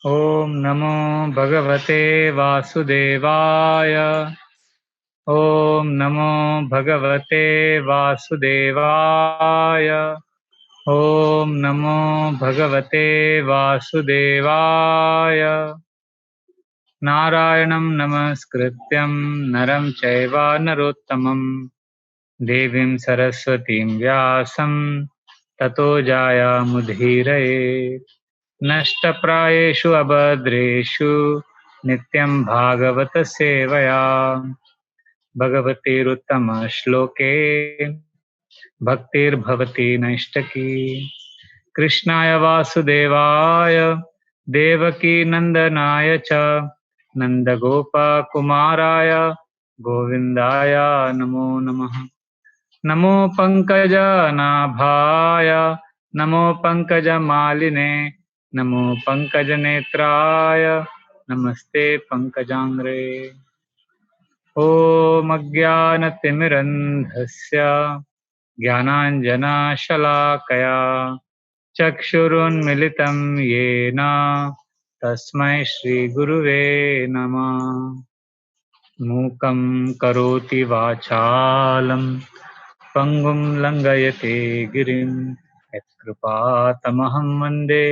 ॐ नमो भगवते वासुदेवाय। ॐ नमो भगवते वासुदेवाय। ॐ नमो भगवते वासुदेवाय। नारायणं नमस्कृत्यं नरं चैव नरोत्तमं देवीं सरस्वतीं व्यासं ततो जायामुदीरये। नष्टप्रायेषु अभद्रेषु नित्यं भागवत सेवया भगवतीरुत्तमश्लोके भक्तिर्भवति नैष्टकी। कृष्णाय वासुदेवाय देवकी नन्दनाय च नन्दगोपकुमाराय गोविन्दाय नमो नमः। नमो पङ्कजनाभाय नमो पङ्कजमालिने नमो पङ्कजनेत्राय नमस्ते पङ्कजाङ्ग्रे। ॐ अज्ञानतिमिरन्धस्य ज्ञानाञ्जनशलाकया चक्षुरुन्मिलितं येन तस्मै श्रीगुरुवे नमः। मूकं करोति वाचालं पङ्गुं लङ्घयते गिरिं यत्कृपातमहं वन्दे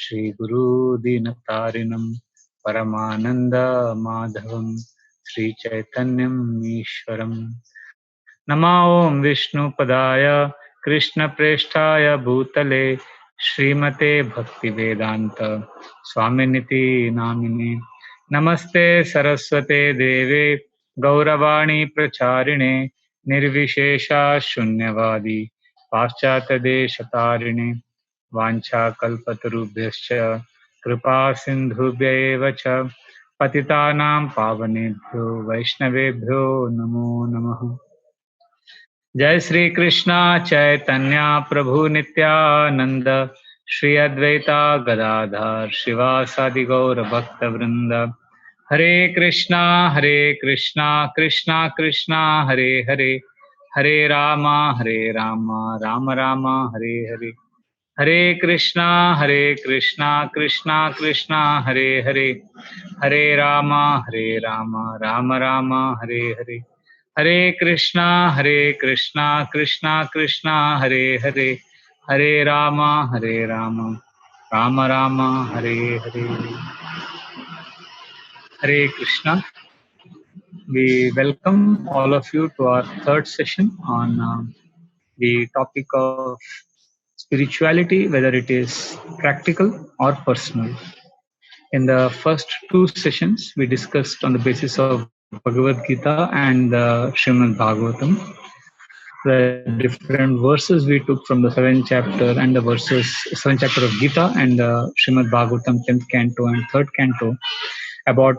श्रीगुरुदीनतारिणं परमानन्दमाधवं श्रीचैतन्यम् ईश्वरम्। नमो ॐ विष्णुपदाय कृष्णप्रेष्ठाय भूतले श्रीमते भक्तिवेदान्त स्वामिनिति नामिने। नमस्ते सरस्वते देवे गौरवाणी प्रचारिणे निर्विशेषा शून्यवादी पाश्चात्यदेशतारिणे। वाञ्छाकल्पतरुभ्यश्च कृपा सिन्धुभ्यैव च पतितानां पावनेभ्यो वैष्णवेभ्यो नमो नमः। जय श्री कृष्णा चैतन्य प्रभु नित्यानंद श्री अद्वैता गदाधर शिवासादि गौर भक्त वृंद। हरे कृष्णा कृष्णा कृष्णा हरे हरे, हरे राम राम राम हरे हरे। हरे कृष्णा कृष्णा कृष्णा हरे हरे, हरे राम राम राम हरे हरे। हरे कृष्णा कृष्णा कृष्णा हरे हरे, हरे राम राम राम हरे हरे। हरे Krishna. We welcome all of you to our third session on the topic of spirituality, whether it is practical or personal. In the first two sessions, we discussed on the basis of Bhagavad Gita and the Srimad Bhagavatam. The different verses we took from the seventh chapter and the seventh chapter of Gita and the Srimad Bhagavatam 10th canto and third canto about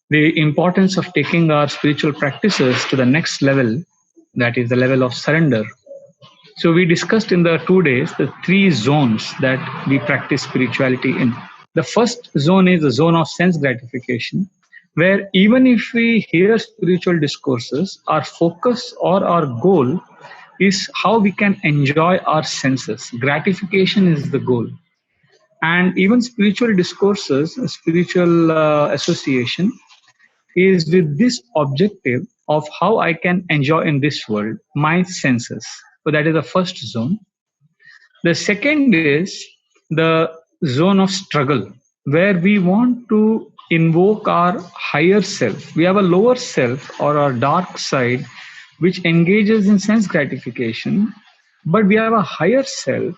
the importance of taking our spiritual practices to the next level, that is the level of surrender. So we discussed in the 2 days the three zones that we practice spirituality in. The first zone is the zone of sense gratification, where even if we hear spiritual discourses, our focus or our goal is how we can enjoy our senses. Gratification is the goal. And even spiritual discourses, spiritual association is with this objective of how I can enjoy in this world my senses. So that is the first zone. The second is the zone of struggle, where we want to invoke our higher self. We have a lower self or our dark side, which engages in sense gratification, but we have a higher self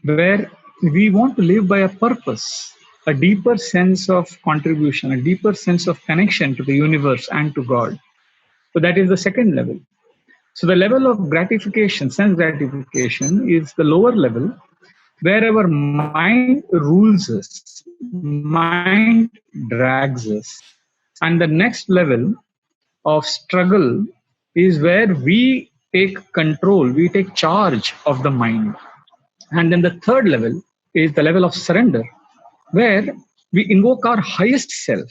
where we want to live by a purpose, a deeper sense of contribution, a deeper sense of connection to the universe and to God. So that is the second level. So the level of gratification, sense gratification, is the lower level where our mind rules us, mind drags us. And the next level of struggle is where we take control, we take charge of the mind. And then the third level is the level of surrender, where we invoke our highest self,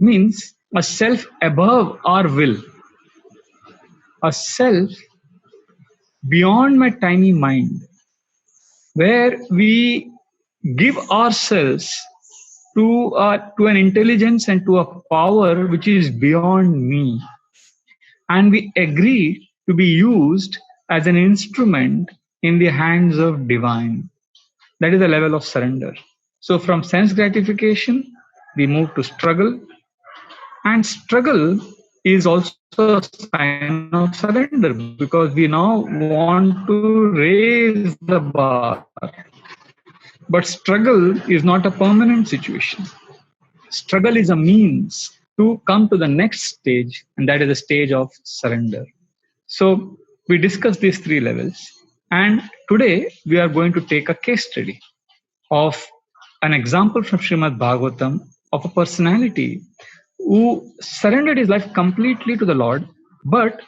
means a self above our will, a self beyond my tiny mind, where we give ourselves to an intelligence and to a power which is beyond me, and we agree to be used as an instrument in the hands of divine. That is the level of surrender. So from sense gratification, we move to struggle, and struggle is also a sign of surrender because we now want to raise the bar. But struggle is not a permanent situation. Struggle is a means to come to the next stage, and that is the stage of surrender. So we discussed these three levels, and today we are going to take a case study of an example from Srimad Bhagavatam of a personality who surrendered his life completely to the Lord, but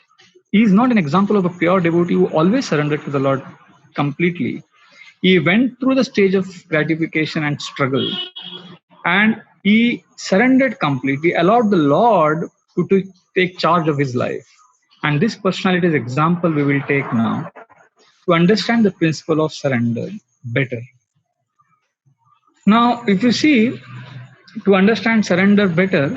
he is not an example of a pure devotee who always surrendered to the Lord completely. He went through the stage of gratification and struggle, and he surrendered completely, allowed the Lord to take charge of his life. And this personality's example we will take now to understand the principle of surrender better. Now, if you see, to understand surrender better,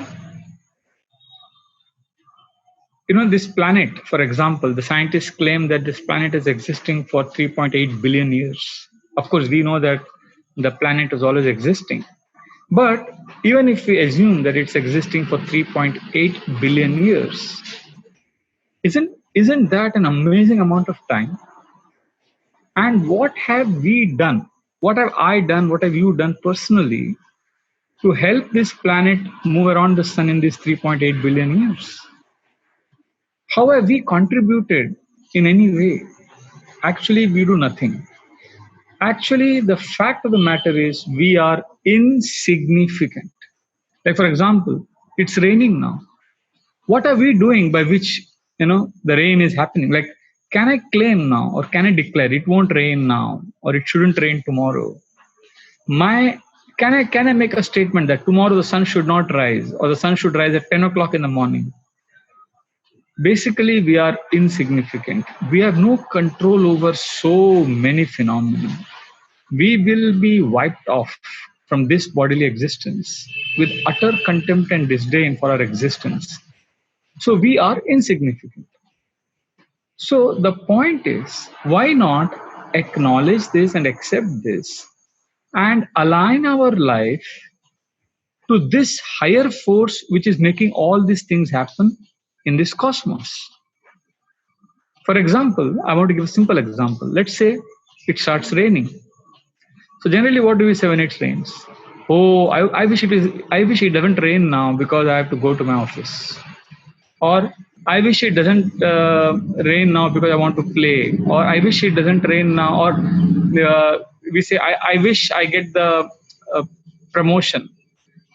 this planet, for example, the scientists claim that this planet is existing for 3.8 billion years. Of course, we know that the planet is always existing. But even if we assume that it's existing for 3.8 billion years, isn't that an amazing amount of time? And what have we done? What have I done? What have you done personally to help this planet move around the sun in these 3.8 billion years? How have we contributed in any way? Actually, we do nothing. Actually, the fact of the matter is we are insignificant. Like, for example, it's raining now. What are we doing by which, the rain is happening? Like, can I claim now or can I declare it won't rain now or it shouldn't rain tomorrow? Can I make a statement that tomorrow the sun should not rise or the sun should rise at 10 o'clock in the morning? Basically, we are insignificant. We have no control over so many phenomena. We will be wiped off from this bodily existence with utter contempt and disdain for our existence. So we are insignificant. So the point is, why not acknowledge this and accept this and align our life to this higher force which is making all these things happen in this cosmos? For example, I want to give a simple example. Let's say it starts raining. So generally, what do we say when it rains? Oh, I wish it doesn't rain now because I have to go to my office. Or I wish it doesn't rain now because I want to play. Or I wish it doesn't rain now. Or we say I wish I get the promotion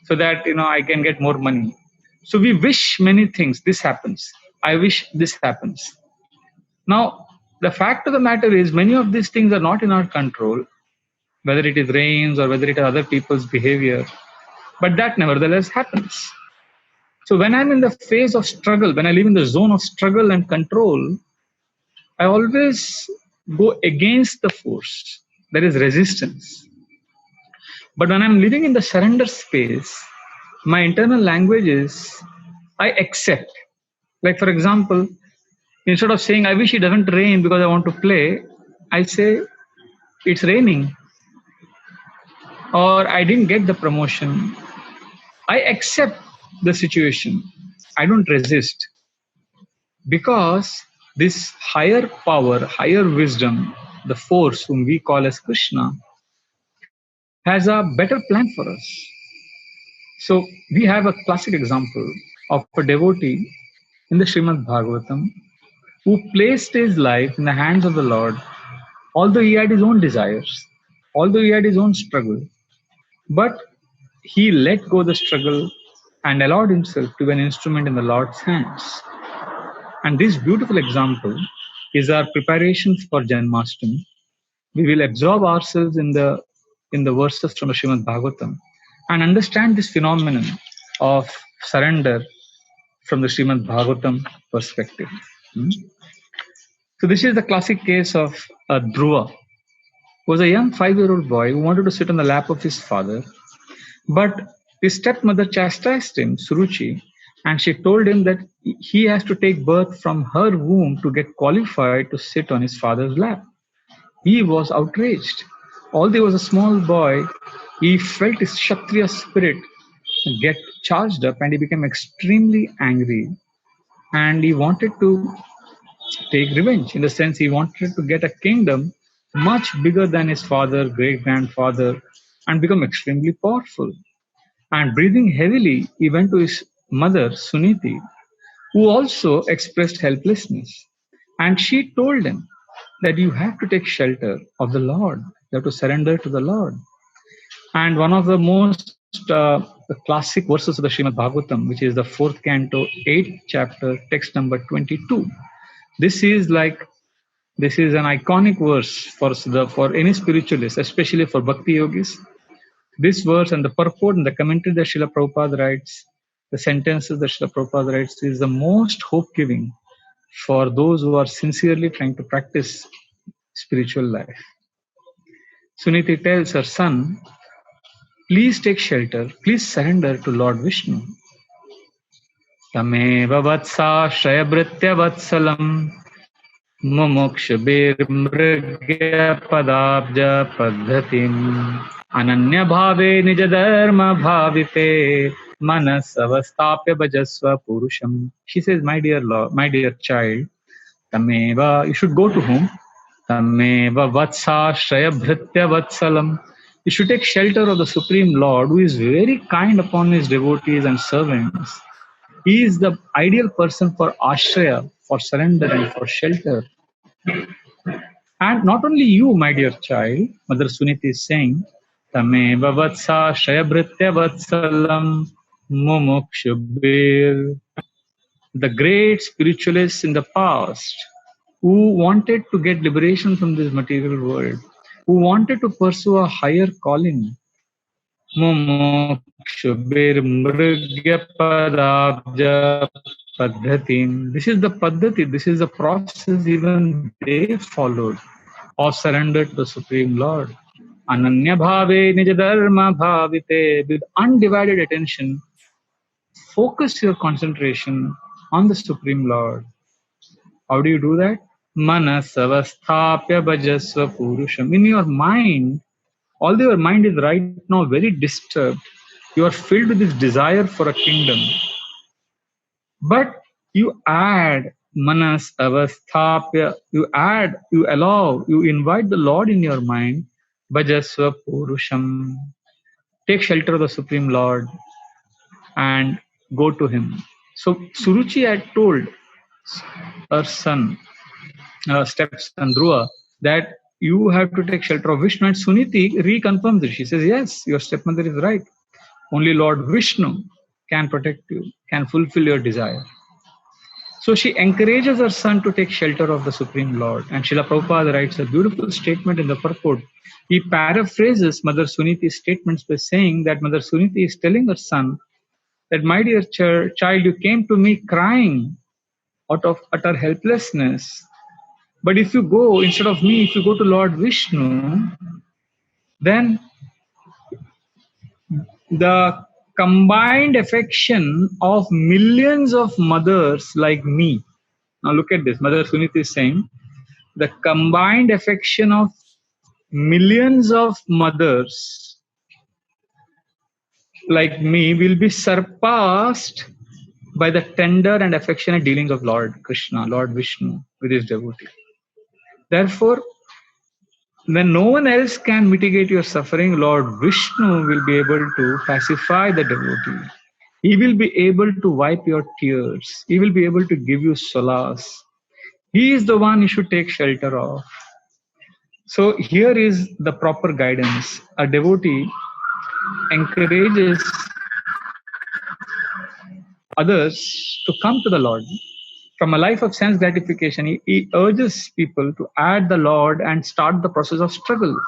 so that I can get more money. So we wish many things. This happens. I wish this happens. Now, the fact of the matter is many of these things are not in our control, whether it is rains or whether it is other people's behavior, but that nevertheless happens. So when I'm in the phase of struggle, when I live in the zone of struggle and control, I always go against the force. There is resistance. But when I'm living in the surrender space, my internal language is I accept. Like, for example, instead of saying, I wish it doesn't rain because I want to play, I say, it's raining. Or I didn't get the promotion. I accept the situation. I don't resist. Because this higher power, higher wisdom, the force whom we call as Krishna, has a better plan for us. So we have a classic example of a devotee in the Srimad Bhagavatam who placed his life in the hands of the Lord, although he had his own desires, although he had his own struggle, but he let go the struggle and allowed himself to be an instrument in the Lord's hands. And this beautiful example is our preparation for Janmashtami. We will absorb ourselves in the verses from the Srimad Bhagavatam and understand this phenomenon of surrender from the Srimad Bhagavatam perspective. So this is the classic case of Dhruva, who was a young 5-year-old boy who wanted to sit on the lap of his father. But his stepmother chastised him, Suruchi, and she told him that he has to take birth from her womb to get qualified to sit on his father's lap. He was outraged. Although he was a small boy, he felt his Kshatriya spirit get charged up and he became extremely angry. And he wanted to take revenge in the sense he wanted to get a kingdom much bigger than his father, great grandfather, and become extremely powerful. And breathing heavily, he went to his mother, Suniti, who also expressed helplessness. And she told him that you have to take shelter of the Lord, you have to surrender to the Lord. And one of the most classic verses of the Srimad Bhagavatam, which is the fourth canto, 8th chapter, text number 22. This is like this is an iconic verse for any spiritualist, especially for bhakti yogis. This verse and the purport and the commentary that Srila Prabhupada writes, the sentences that Srila Prabhupada writes, is the most hope-giving for those who are sincerely trying to practice spiritual life. Suniti tells her son, please take shelter, please surrender to Lord Vishnu. Tameva vatsashraya vatsalam mumukshubir padabja padhatim ananya bhave nija dharma bhavite manas avastapya bhajasva purusham. She says, my dear Lord, my dear child, tameva, you should go to whom? Tameva vatsashraya vatsalam. You should take shelter of the Supreme Lord, who is very kind upon his devotees and servants. He is the ideal person for ashraya, for surrender and for shelter. And not only you, my dear child, Mother Suniti is saying, Tameva vatsa shayabhritya vatsalam mumukshubir. The great spiritualists in the past who wanted to get liberation from this material world, who wanted to pursue a higher calling, mumukshubir mrigyapadabja paddhatim. This is the paddhati, this is the process even they followed of surrender to the Supreme Lord. Ananya bhave nija dharma bhavite. With undivided attention, focus your concentration on the Supreme Lord. How do you do that? Manas avasthapya bhajasva purusham. In your mind, although your mind is right now very disturbed, you are filled with this desire for a kingdom. But you add manas avasthapya, you allow, you invite the Lord in your mind, bhajasva purusham. Take shelter of the Supreme Lord and go to him. So Suruchi had told her son, stepson Dhruva, that you have to take shelter of Vishnu, and Suniti reconfirms it. She says, yes, your stepmother is right. Only Lord Vishnu can protect you, can fulfill your desire. So she encourages her son to take shelter of the Supreme Lord. And Srila Prabhupada writes a beautiful statement in the purport. He paraphrases Mother Suniti's statements by saying that Mother Suniti is telling her son that, my dear child, you came to me crying out of utter helplessness. But if you go, instead of me, if you go to Lord Vishnu, then the combined affection of millions of mothers like me. Now look at this. Mother Suniti is saying, the combined affection of millions of mothers like me will be surpassed by the tender and affectionate dealings of Lord Krishna, Lord Vishnu with his devotee. Therefore, when no one else can mitigate your suffering, Lord Vishnu will be able to pacify the devotee. He will be able to wipe your tears. He will be able to give you solace. He is the one you should take shelter of. So here is the proper guidance. A devotee encourages others to come to the Lord. From a life of sense gratification, he urges people to add the Lord and start the process of struggle.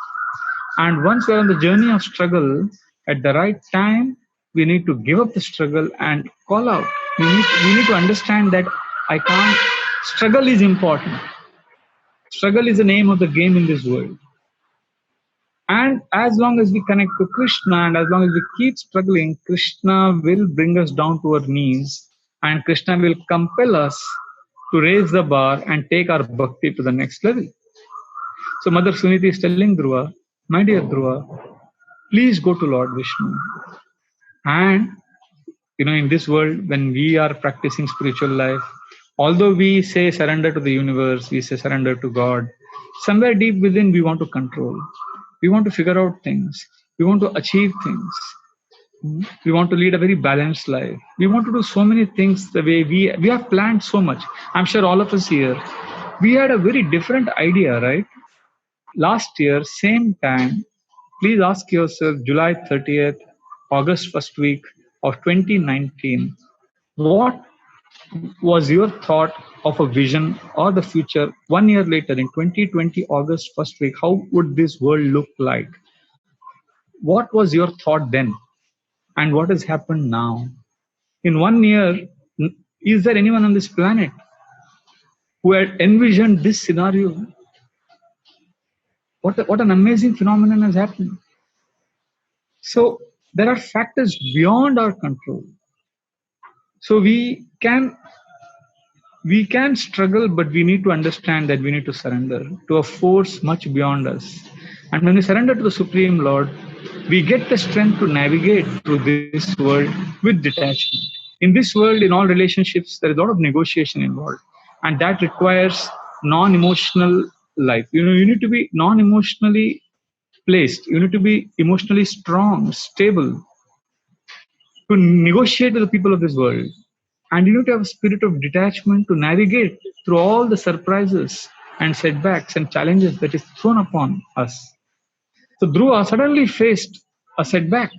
And once we're on the journey of struggle, at the right time, we need to give up the struggle and call out. We need to understand that struggle is important. Struggle is the name of the game in this world. And as long as we connect to Krishna and as long as we keep struggling, Krishna will bring us down to our knees and Krishna will compel us to raise the bar and take our bhakti to the next level. So Mother Suniti is telling Dhruva, my dear Dhruva, please go to Lord Vishnu. And in this world, when we are practicing spiritual life, although we say surrender to the universe, we say surrender to God, somewhere deep within we want to control. We want to figure out things. We want to achieve things. We want to lead a very balanced life. We want to do so many things the way we have planned so much. I'm sure all of us here, we had a very different idea, right? Last year, same time, please ask yourself July 30th, August first week of 2019, what was your thought of a vision or the future 1 year later in 2020 August first week? How would this world look like? What was your thought then? And what has happened now? In 1 year, is there anyone on this planet who had envisioned this scenario? What an amazing phenomenon has happened. So there are factors beyond our control. So we can struggle, but we need to understand that we need to surrender to a force much beyond us. And when we surrender to the Supreme Lord, we get the strength to navigate through this world with detachment. In this world, in all relationships, there is a lot of negotiation involved, and that requires non-emotional life. You need to be non-emotionally placed. You need to be emotionally strong, stable, to negotiate with the people of this world. And you need to have a spirit of detachment to navigate through all the surprises and setbacks and challenges that is thrown upon us. So Dhruva suddenly faced a setback,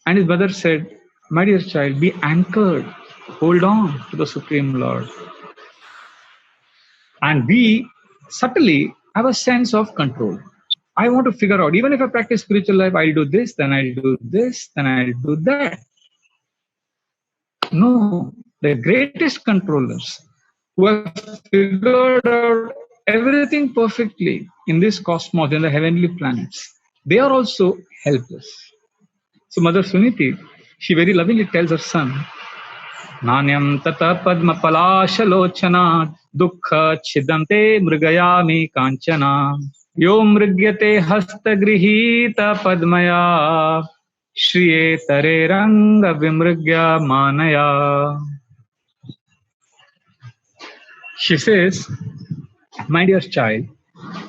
and his mother said, my dear child, be anchored, hold on to the Supreme Lord. And we subtly have a sense of control. I want to figure out, even if I practice spiritual life, I'll do this, then I'll do this, then I'll do that. No, the greatest controllers who have figured out everything perfectly in this cosmos, in the heavenly planets, they are also helpless. So Mother Suniti, she very lovingly tells her son, Nanyam tata padma palashalochana dukkha chidante mrigayami kanchana yo mrigyate hastagriheeta padmaya shriye tare ranga vimrigya manaya. She says, my dear child,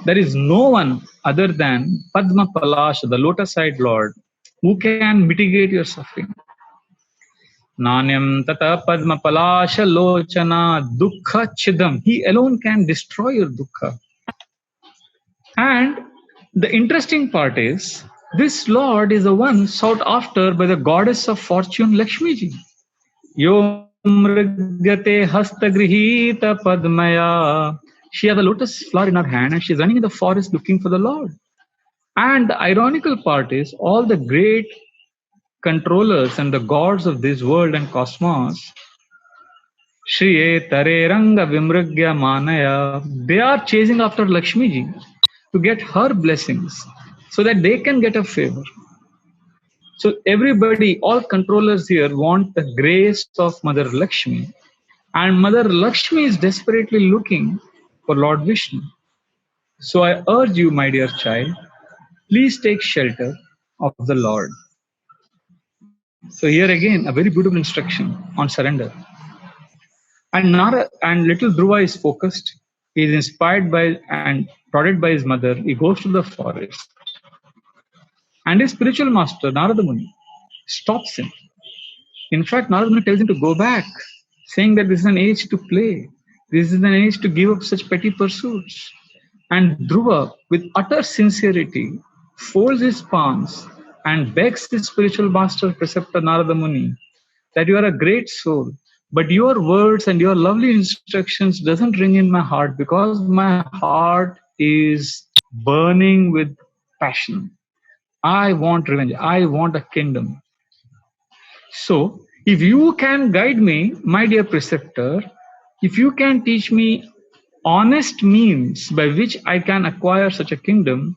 there is no one other than Padma Palasha, the lotus-eyed Lord, who can mitigate your suffering. Nanyam tata Padma Palasha lochana dukkha chidam. He alone can destroy your dukkha. And the interesting part is, this Lord is the one sought after by the goddess of fortune, Lakshmi ji. Yo mrigyate hastagriheeta padmaya. She has a lotus flower in her hand and she's running in the forest looking for the Lord. And the ironical part is, all the great controllers and the gods of this world and cosmos, Shriye Tare Ranga Vimragya Manaya, they are chasing after Lakshmi ji to get her blessings so that they can get a favor. So everybody, all controllers here want the grace of Mother Lakshmi. And Mother Lakshmi is desperately looking for Lord Vishnu. So I urge you, my dear child, please take shelter of the Lord. So here again, a very beautiful instruction on surrender. And little Dhruva is focused. He is inspired by and prodded by his mother. He goes to the forest. And his spiritual master, Narada Muni, stops him. In fact, Narada Muni tells him to go back, saying that this is an age to play. This is an age to give up such petty pursuits. And Dhruva, with utter sincerity, folds his palms and begs his spiritual master, preceptor Narada Muni, that you are a great soul, but your words and your lovely instructions doesn't ring in my heart because my heart is burning with passion. I want revenge. I want a kingdom. So, if you can guide me, my dear preceptor, if you can teach me honest means by which I can acquire such a kingdom,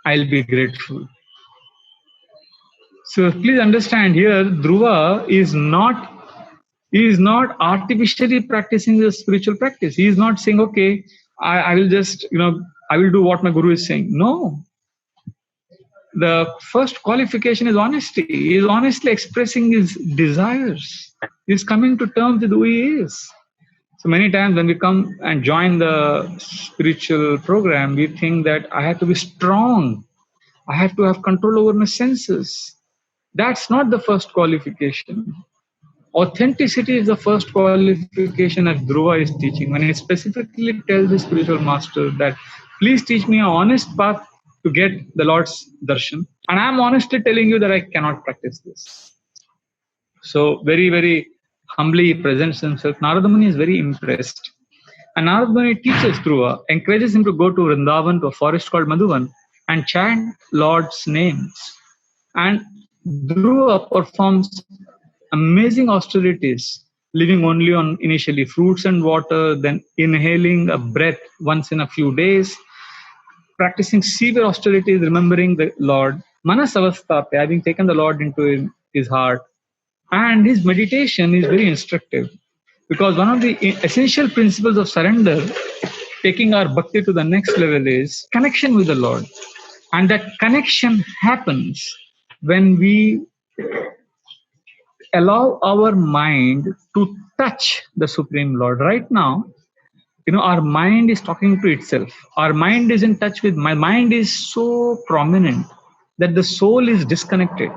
I'll be grateful. So please understand here, Dhruva is not artificially practicing the spiritual practice. He is not saying, okay, I will just, I will do what my guru is saying. No. The first qualification is honesty. He is honestly expressing his desires. He is coming to terms with who he is. So many times when we come and join the spiritual program, we think that I have to be strong. I have to have control over my senses. That's not the first qualification. Authenticity is the first qualification as Dhruva is teaching. When he specifically tells the spiritual master that, please teach me an honest path to get the Lord's darshan. And I'm honestly telling you that I cannot practice this. So very, very humbly he presents himself. Narada Muni is very impressed. And Narada Muni teaches Dhruva, encourages him to go to Vrindavan, to a forest called Madhuvan, and chant Lord's names. And Dhruva performs amazing austerities, living only on initially fruits and water, then inhaling a breath once in a few days, practicing severe austerities, remembering the Lord, Manasavasthape, having taken the Lord into his heart. And his meditation is very instructive, because one of the essential principles of surrender, taking our bhakti to the next level, is connection with the Lord. And that connection happens when we allow our mind to touch the Supreme Lord. Right now, our mind is talking to itself. Our mind is in touch with, my mind is so prominent that the soul is disconnected.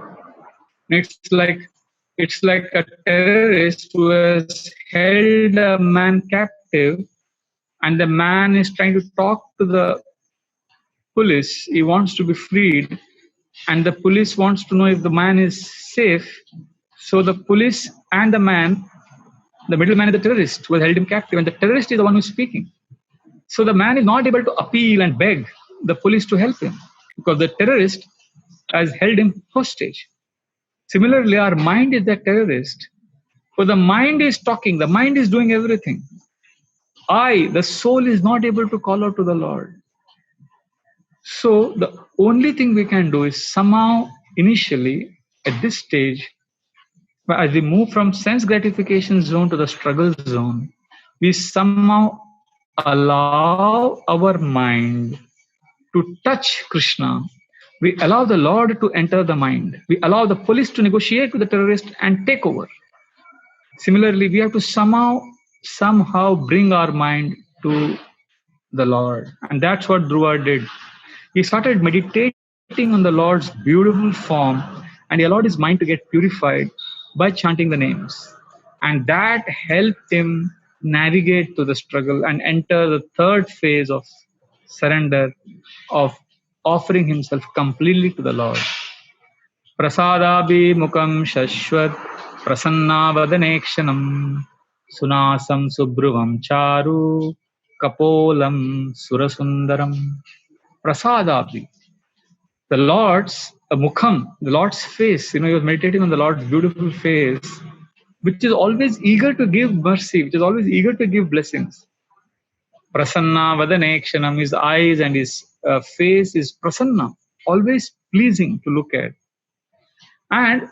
It's like a terrorist who has held a man captive, and the man is trying to talk to the police. He wants to be freed, and the police wants to know if the man is safe. So the police and the man, the middleman is the terrorist who has held him captive, and the terrorist is the one who is speaking. So the man is not able to appeal and beg the police to help him, because the terrorist has held him hostage. Similarly, our mind is the terrorist. So the mind is talking, the mind is doing everything. The soul, is not able to call out to the Lord. So the only thing we can do is somehow, initially, at this stage, as we move from sense gratification zone to the struggle zone, we somehow allow our mind to touch Krishna. We allow the Lord to enter the mind. We allow the police to negotiate with the terrorist and take over. Similarly, we have to somehow bring our mind to the Lord. And that's what Dhruva did. He started meditating on the Lord's beautiful form, and he allowed his mind to get purified by chanting the names. And that helped him navigate to the struggle and enter the third phase of surrender, of offering himself completely to the Lord. Prasadabi mukam shashwat prasannavadanekshanam sunasam subhruvam charu kapolam surasundaram. Prasadabi, the Lord's mukham, the Lord's face. He was meditating on the Lord's beautiful face, which is always eager to give mercy, which is always eager to give blessings. Prasanna Vadanekshanam, his eyes and his face is prasanna, always pleasing to look at. And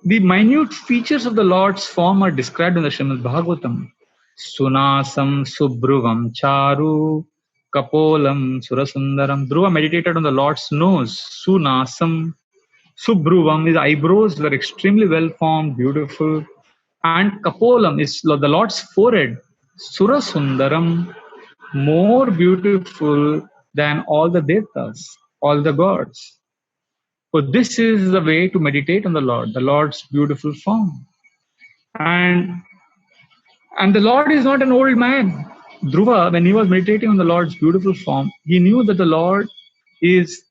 the minute features of the Lord's form are described in the Srimad Bhagavatam. Sunasam Subhruvam Charu Kapolam Surasundaram. Dhruva meditated on the Lord's nose. Sunasam Subhruvam, his eyebrows were extremely well formed, beautiful. And Kapolam is the Lord's forehead. Surasundaram, more beautiful than all the Devtas, all the gods. So this is the way to meditate on the Lord's beautiful form. And the Lord is not an old man. Dhruva, when he was meditating on the Lord's beautiful form, he knew that the Lord is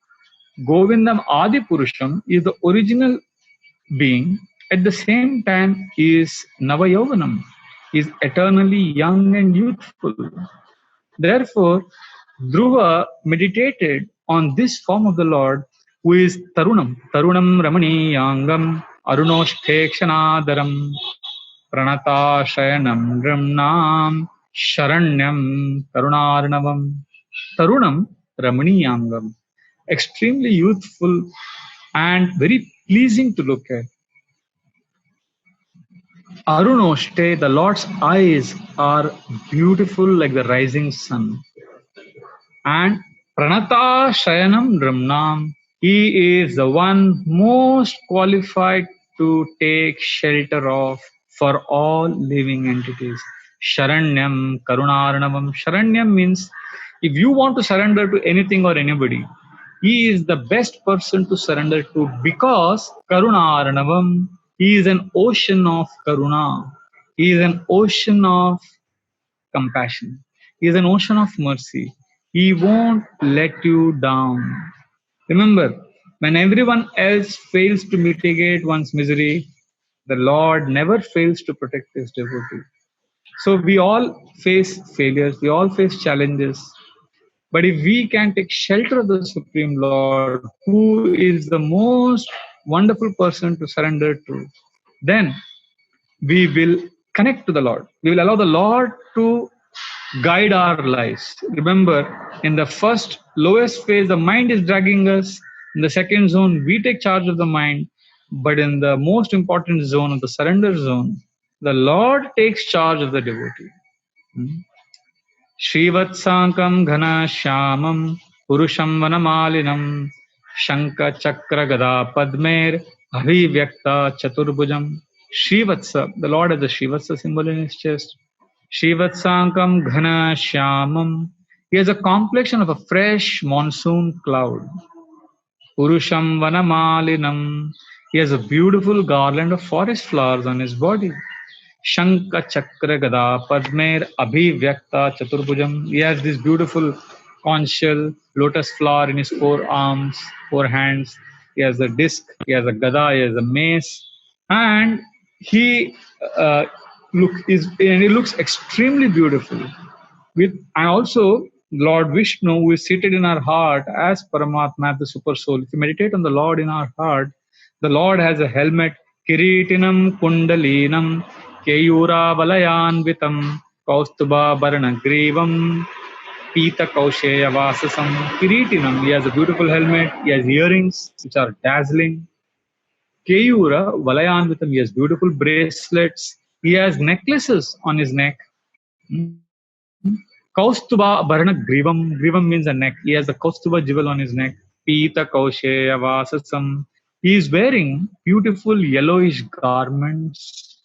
Govindam Adi Purusham, is the original being. At the same time, he is Navayovanam, is eternally young and youthful. Therefore, Dhruva meditated on this form of the Lord, who is Tarunam, Tarunam Ramaniyangam, Arunoshthekshanadaram, Pranata Shayanam Ramnam, Sharanyam Karunarnavam, Tarunam Ramaniyangam. extremely youthful and very pleasing to look at. Arunoshte, the Lord's eyes are beautiful like the rising sun. And Pranata Shayanam Ramnam, he is the one most qualified to take shelter of for all living entities. Sharanyam Karunaranavam. Sharanyam means if you want to surrender to anything or anybody, he is the best person to surrender to because Karunaranavam, he is an ocean of Karuna. He is an ocean of compassion. He is an ocean of mercy. He won't let you down. Remember, when everyone else fails to mitigate one's misery, the Lord never fails to protect his devotee. So we all face failures, we all face challenges. But if we can take shelter of the Supreme Lord, who is the most wonderful person to surrender to, then we will connect to the Lord. We will allow the Lord to guide our lives. Remember, in the first lowest phase, the mind is dragging us. In the second zone, we take charge of the mind. But in the most important zone of the surrender zone, the Lord takes charge of the devotee. Shrivatsankam Ghana Shyamam Purusham Vanamalinam Shanka Chakra Gada Padmer Abhivyakta Chaturbhujam. Shrivatsa, the Lord has the Shrivatsa symbol in his chest. Shrivatsankam Ghana Shyamam. He has a complexion of a fresh monsoon cloud. Purusham Vanamalinam. He has a beautiful garland of forest flowers on his body. Shanka Chakra Gada Padmer Abhivyakta Chaturbhujam. He has this beautiful conch shell, lotus flower in his four arms, four hands. He has a disc, he has a gada, he has a mace, and he he looks extremely beautiful. And also Lord Vishnu, who is seated in our heart as Paramatma, the Super Soul. If you meditate on the Lord in our heart, the Lord has a helmet, Kiritinam Kundalinam, Keyura Valayanvitam, Kaustuba Baranagrivam, Pita Kausheya Vasasam, Kiritinam. He has a beautiful helmet, he has earrings which are dazzling. Keyura Valayanvitam, he has beautiful bracelets, he has necklaces on his neck. Kaustuba Bharana Grivam. Grivam means a neck. He has a Kaustuba jewel on his neck. Pita Kausheya Vasasam. He is wearing beautiful yellowish garments.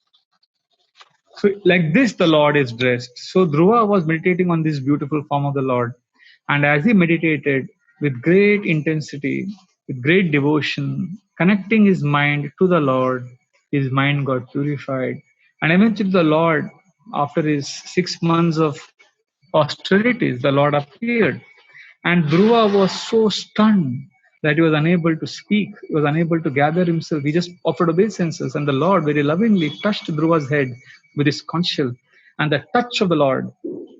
So, like this, the Lord is dressed. So, Dhruva was meditating on this beautiful form of the Lord. And as he meditated with great intensity, with great devotion, connecting his mind to the Lord, his mind got purified. And eventually, the Lord, after his 6 months of austerities, the Lord appeared. And Dhruva was so stunned that he was unable to speak, he was unable to gather himself. He just offered obeisances, and the Lord very lovingly touched Dhruva's head with his conch shell. And the touch of the Lord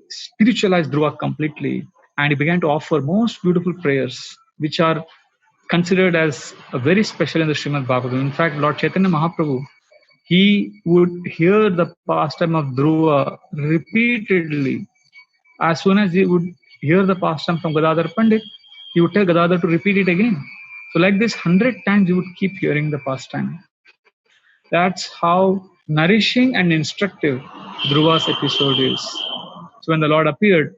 spiritualized Dhruva completely, and he began to offer most beautiful prayers, which are considered as very special in the Srimad Bhagavatam. In fact, Lord Chaitanya Mahaprabhu, he would hear the pastime of Dhruva repeatedly. As soon as he would hear the pastime from Gadadhar Pandit, he would tell Gadadhar to repeat it again. So like this, 100 times he would keep hearing the pastime. That's how nourishing and instructive Dhruva's episode is. So when the Lord appeared,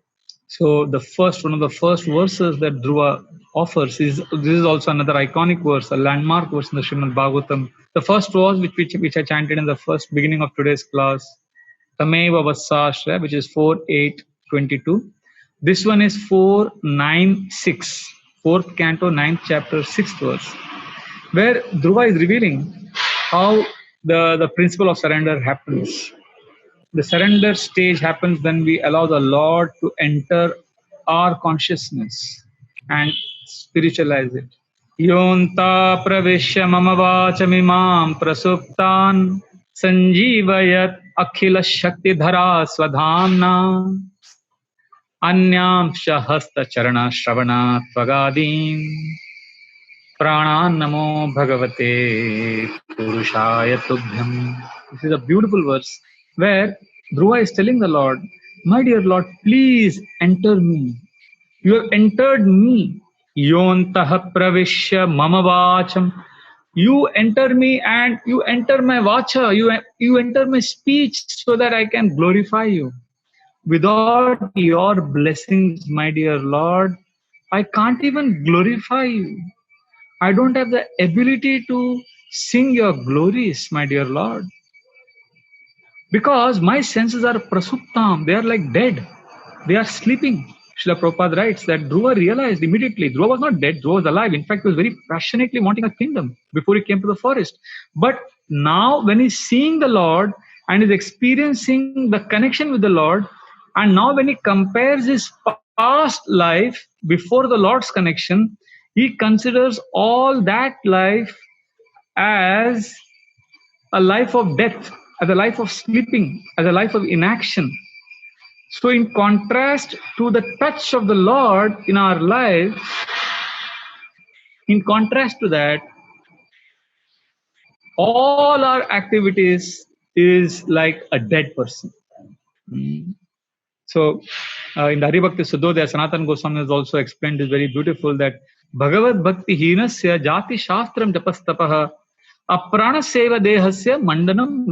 so one of the first verses that Dhruva offers is, this is also another iconic verse, a landmark verse in the Srimad Bhagavatam. The first verse which I chanted in the first beginning of today's class, Tameva Vassashra, which is 4:8:22. This one is 4:9:6, 4th canto, 9th chapter, 6th verse, where Dhruva is revealing how the principle of surrender happens. The surrender stage happens when we allow the Lord to enter our consciousness and spiritualize it. Yonta pravishya mama vachamimam prasuptan sanjeevayat akhila shakti dhara swadhamna anyamsha hasta charana shravana tvagadim pranan namo bhagavate purushaya tubhyam. This is a beautiful verse where Dhruva is telling the Lord, my dear Lord, please enter me. You have entered me. Yontah pravishya mama vacham. You enter me and you enter my vacha, you enter my speech so that I can glorify you. Without your blessings, my dear Lord, I can't even glorify you. I don't have the ability to sing your glories, my dear Lord, because my senses are prasuptam, they are like dead, they are sleeping. Srila Prabhupada writes that Dhruva realized immediately Dhruva was not dead, Dhruva was alive. In fact, he was very passionately wanting a kingdom before he came to the forest. But now, when he's seeing the Lord and is experiencing the connection with the Lord, and now when he compares his past life before the Lord's connection, he considers all that life as a life of death, as a life of sleeping, as a life of inaction. So, in contrast to the touch of the Lord in our life, in contrast to that, all our activities is like a dead person. Mm. So, in the Haribhakti Sudhodaya, Sanatana Goswami has also explained this very beautiful that Bhagavad Bhakti Hinasya Jati Shastram Japastapaha Aprana Seva Dehasya Mandanam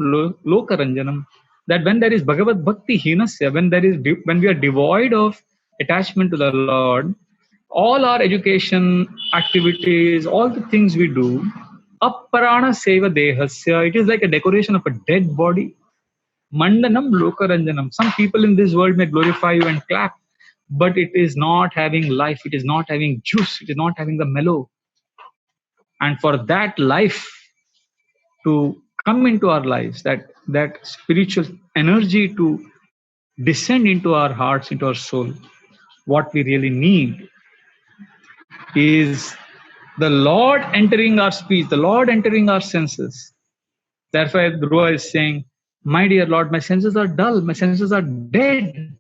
Lokaranjanam. That when there is Bhagavad Bhakti Hinasya, when we are devoid of attachment to the Lord, all our education activities, all the things we do, Aprana Seva Dehasya, it is like a decoration of a dead body. Mandanam Lokaranjanam. Some people in this world may glorify you and clap, but it is not having life, it is not having juice, it is not having the mellow. And for that life to come into our lives, that spiritual energy to descend into our hearts, into our soul, what we really need is the Lord entering our speech, the Lord entering our senses. Therefore, Dhruva is saying, my dear Lord, my senses are dull, my senses are dead,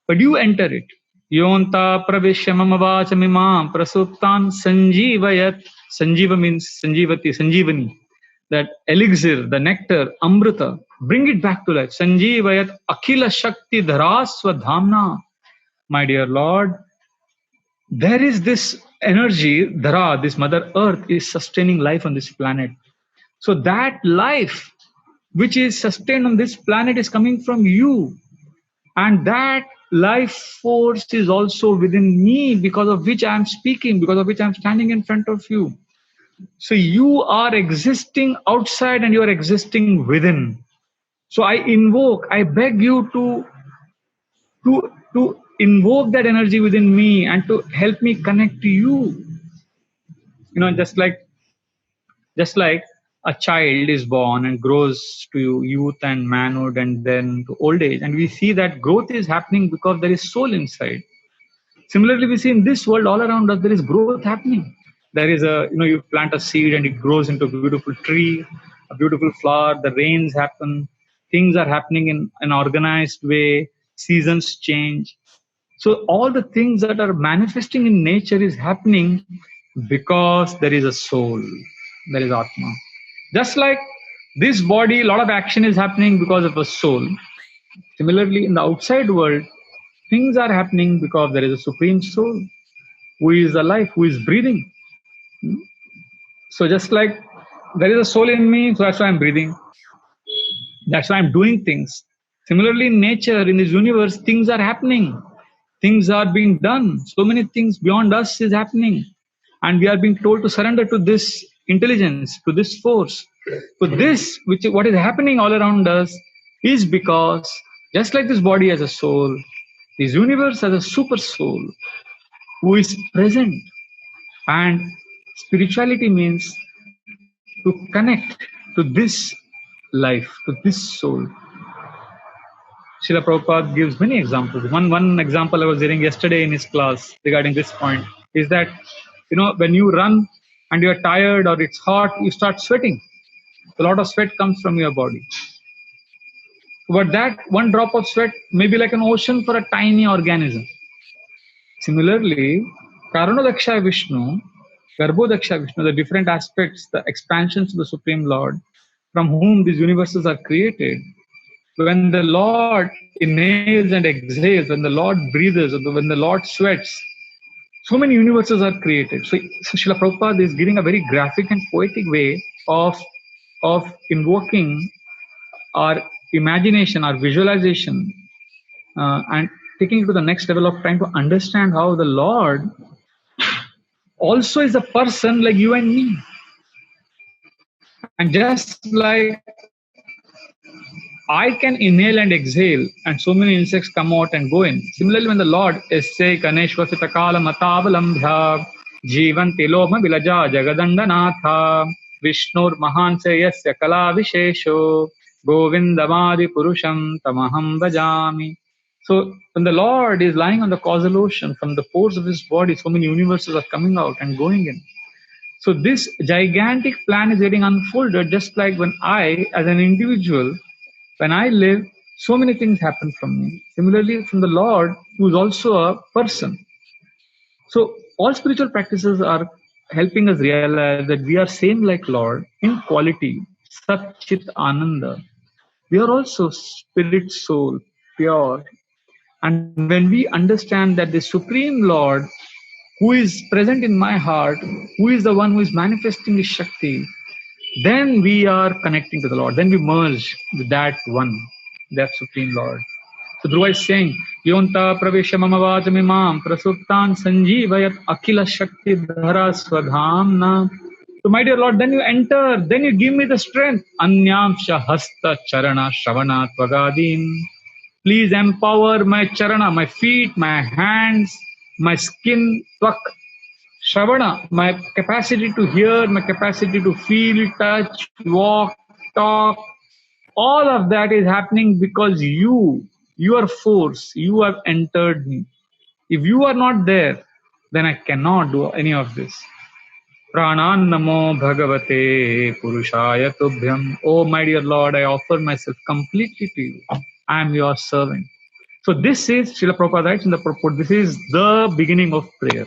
but you enter it. Yonta pravishya mamavachamimam prasuptan sanjivayat. Sanjiva means sanjivati, sanjivani. That elixir, the nectar, amrita, bring it back to life. Sanjivayat akhila shakti dharasva dhamna. My dear Lord, there is this energy, Dhara, this Mother Earth is sustaining life on this planet. So that life which is sustained on this planet is coming from you. And that life force is also within me, because of which I am speaking, because of which I am standing in front of you. So you are existing outside and you are existing within. So I invoke, I beg you to invoke that energy within me and to help me connect to you. You know, just like a child is born and grows to youth and manhood and then to old age, and we see that growth is happening because there is soul inside. Similarly, we see in this world all around us there is growth happening. There is you plant a seed and it grows into a beautiful tree, a beautiful flower. The rains happen, things are happening in an organized way. Seasons change. So all the things that are manifesting in nature is happening because there is a soul, there is Atma. Just like this body, a lot of action is happening because of a soul. Similarly, in the outside world, things are happening because there is a supreme soul who is alive, who is breathing. So just like there is a soul in me, so that's why I'm breathing. That's why I'm doing things. Similarly, in nature, in this universe, things are happening. Things are being done. So many things beyond us is happening. And we are being told to surrender to this intelligence, to this force. So this, what is happening all around us, is because just like this body has a soul, this universe has a super soul who is present. And spirituality means to connect to this life, to this soul. Srila Prabhupada gives many examples. One example I was hearing yesterday in his class regarding this point is that, when you run and you're tired or it's hot, you start sweating. A lot of sweat comes from your body. But that one drop of sweat may be like an ocean for a tiny organism. Similarly, Karanadaksha Vishnu, Garbhodaksha Vishnu, the different aspects, the expansions of the Supreme Lord, from whom these universes are created, when the Lord inhales and exhales, when the Lord breathes, or when the Lord sweats, So many universes are created. So Srila Prabhupada is giving a very graphic and poetic way of invoking our imagination, our visualization, and taking it to the next level of trying to understand how the Lord also is a person like you and me. And just like I can inhale and exhale, and so many insects come out and go in. Similarly, when the Lord is say Kaneshwasita Kala Matavalambhya Jivanti Loma Vilaja Jagadandanatha Vishnur Mahanse Yasya Kala Vishesho Govindamadi Purusham Tamaham Bhajami. So when the Lord is lying on the causal ocean, from the pores of his body, so many universes are coming out and going in. So this gigantic plan is getting unfolded, just like when I, as an individual, when I live, so many things happen from me. Similarly, from the Lord, who is also a person. So all spiritual practices are helping us realize that we are same like Lord in quality, Sat Chit Ananda. We are also spirit, soul, pure. And when we understand that the Supreme Lord, who is present in my heart, who is the one who is manifesting his Shakti, then we are connecting to the Lord. Then we merge with that one, that Supreme Lord. So Dhruva is saying, Yonta pravesha mamavajamimam prasuptan sanjeevayat akila shakti dhara swadhamna. So my dear Lord, then you enter, then you give me the strength. Anyamsha hasta charana shravana tvagadim. Please empower my charana, my feet, my hands, my skin, tvak, Shravana, my capacity to hear, my capacity to feel, touch, walk, talk, all of that is happening because your force, you have entered me. If you are not there, then I cannot do any of this. Pranan namo bhagavate purushaya tubhyam. Oh my dear Lord, I offer myself completely to you. I am your servant. So this is, Srila Prabhupada writes in the purport, this is the beginning of prayer.